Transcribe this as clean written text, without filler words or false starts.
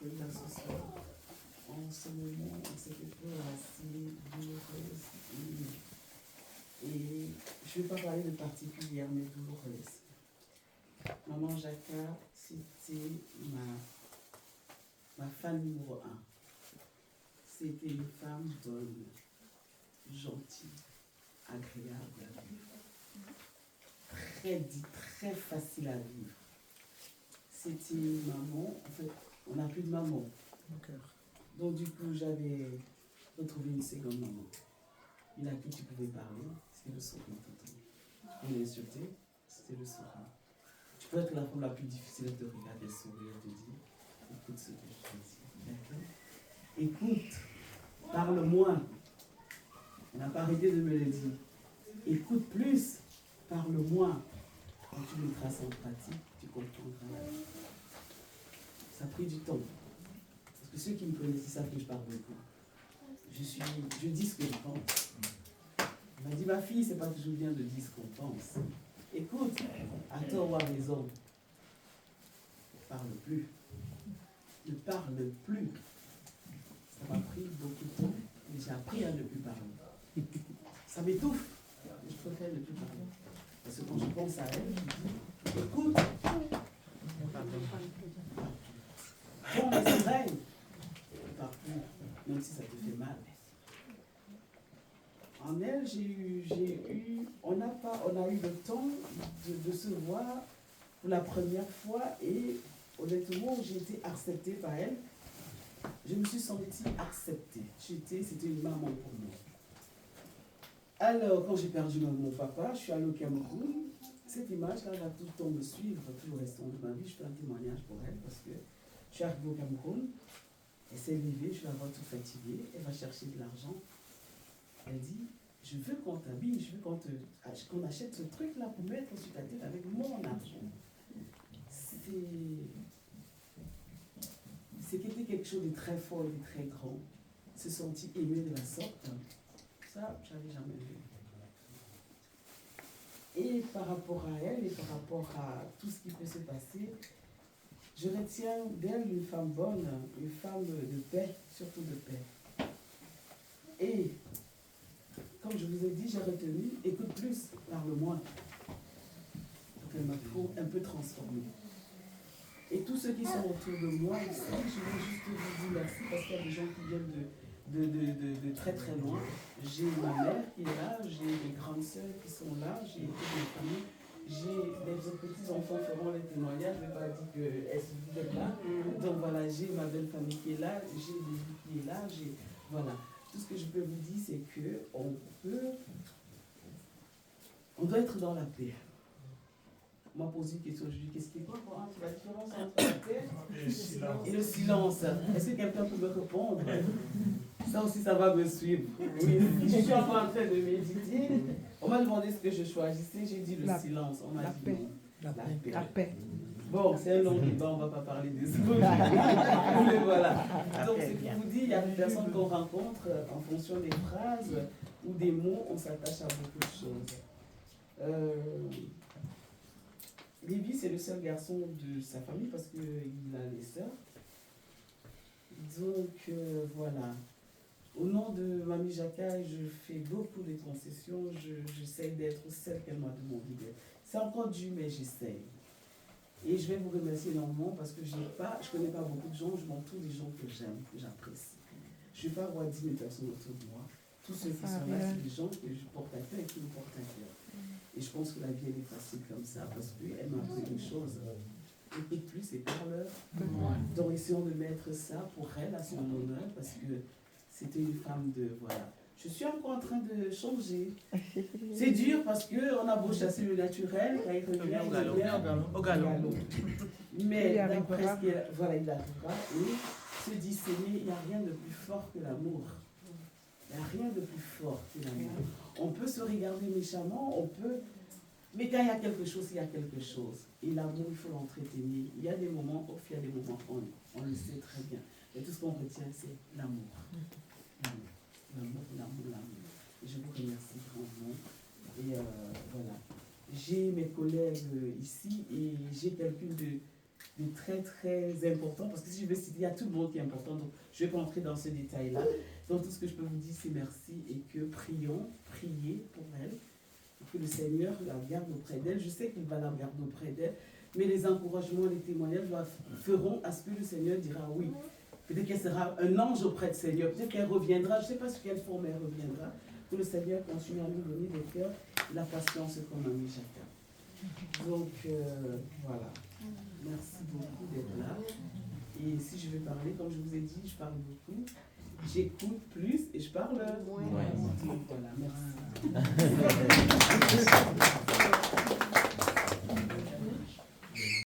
là ce soir. En ce moment, cette épreuve assez douloureuse. Et je ne vais pas parler de particulière, mais douloureuse. Maman Jacques, c'était ma femme numéro 1. C'était une femme bonne, gentille, agréable à vivre, très facile à vivre. C'était une maman, en fait, on n'a plus de maman. Donc du coup, j'avais retrouvé une seconde maman. Une à qui tu pouvais parler, c'était le sourire, tonton. On l'insultait, c'était le sourire. Tu peux être la femme la plus difficile de te regarder sourire, de dire, écoute ce que je te dis, d'accord? Écoute, parle moins. On n'a pas arrêté de me le dire. Écoute plus, parle moins. Quand tu le traces en pratique, tu comprendras la vie. Ça a pris du temps. Parce que ceux qui me connaissent, ils savent que je parle beaucoup. Je dis ce que je pense. Il m'a dit, ma fille, c'est pas toujours bien de dire ce qu'on pense. Écoute, à tort ou à raison, ne parle plus. Ne parle plus. Ça m'a pris beaucoup de temps, mais j'ai appris à ne plus parler. Ça m'étouffe. Je préfère ne plus parler. Parce que quand je pense à elle, je dis, écoute, prends mes oreilles, ne parle plus, même si ça te fait mal. En elle, on a eu le temps de se voir pour la première fois et honnêtement, j'ai été acceptée par elle. Je me suis sentie acceptée. C'était une maman pour moi. Alors, quand j'ai perdu mon papa, je suis allée au Cameroun. Cette image-là va tout le temps me suivre, tout le restant de ma vie. Je fais un témoignage pour elle parce que je suis arrivée au Cameroun. Elle s'est levée, je la vois tout fatiguée. Elle va chercher de l'argent. Elle dit, je veux qu'on t'habille, je veux qu'on achète ce truc-là pour mettre sur ta tête avec mon argent. C'était quelque chose de très fort et de très grand. Se sentir aimé de la sorte, ça, je n'avais jamais vu. Et par rapport à elle et par rapport à tout ce qui peut se passer, je retiens d'elle une femme bonne, une femme de paix, surtout de paix. Et comme je vous ai dit, j'ai retenu, écoute plus, parle moins. Donc elle m'a un peu transformée. Et tous ceux qui sont autour de moi ici, je veux juste vous dire merci parce qu'il y a des gens qui viennent de très très loin. J'ai ma mère qui est là, j'ai mes grandes sœurs qui sont là, j'ai toute ma famille. J'ai des petits-enfants feront les témoignages, je ne vais pas dire qu'elles sont là. Donc voilà, j'ai ma belle famille qui est là, j'ai David qui est là, voilà. Tout ce que je peux vous dire, c'est on doit être dans la paix. On m'a posé une question, je lui dis, qu'est-ce qui est quoi la différence entre la paix et le silence? Est-ce que quelqu'un peut me répondre? Ça aussi, ça va me suivre. Oui, je suis encore en train de méditer. On m'a demandé ce que je choisissais, j'ai dit le silence. On m'a dit non. La paix. Bon, c'est un long débat, on ne va pas parler des autres. Mais voilà. Donc, c'est pour vous dire, il y a des personnes qu'on rencontre en fonction des phrases ou des mots, on s'attache à beaucoup de choses. Lévi, c'est le seul garçon de sa famille parce qu'il a les sœurs. Donc, voilà. Au nom de Mamie Jacques, je fais beaucoup de concessions. J'essaie d'être celle qu'elle m'a demandé d'être. C'est encore dur, mais j'essaie. Et je vais vous remercier énormément parce que je ne connais pas beaucoup de gens, je m'entoure des gens que j'aime, que j'apprécie. Je ne vais pas avoir 10 000 personnes autour de moi. Tous ceux qui sont là, c'est des gens que je porte à cœur et qui me portent à cœur. Et je pense que la vie, elle est facile comme ça parce qu'elle m'a appris une chose. Écoute plus et parle. Donc, essayons de mettre ça pour elle, à son honneur, parce que c'était une femme de... Voilà. Je suis encore en train de changer. C'est dur parce qu'on a beau chasser le naturel, quand il revient, au galop. Mais d'après ce qu'il voilà, il arrivera. Et se discerner, il n'y a rien de plus fort que l'amour. Il n'y a rien de plus fort que l'amour. On peut se regarder méchamment, on peut... Mais quand il y a quelque chose, il y a quelque chose. Et l'amour, il faut l'entretenir. Il y a des moments off, il y a des moments on le sait très bien. Et tout ce qu'on retient, c'est l'amour. L'amour. Et je vous remercie grandement. Et voilà. J'ai mes collègues ici et j'ai quelqu'une de très très important, parce que si je veux citer, il y a tout le monde qui est important, donc je ne vais pas entrer dans ce détail-là. Donc tout ce que je peux vous dire, c'est merci et que priez pour elle, et que le Seigneur la garde auprès d'elle. Je sais qu'il va la garder auprès d'elle, mais les encouragements, les témoignages feront à ce que le Seigneur dira oui. Peut-être qu'elle sera un ange auprès du Seigneur, peut-être qu'elle reviendra, je ne sais pas sous quelle forme elle reviendra, que le Seigneur continue à nous donner des cœurs et la patience qu'on a mis chacun. Donc voilà, merci beaucoup d'être là. Et si je vais parler, comme je vous ai dit, je parle beaucoup, j'écoute plus et je parle moins. Donc voilà, merci.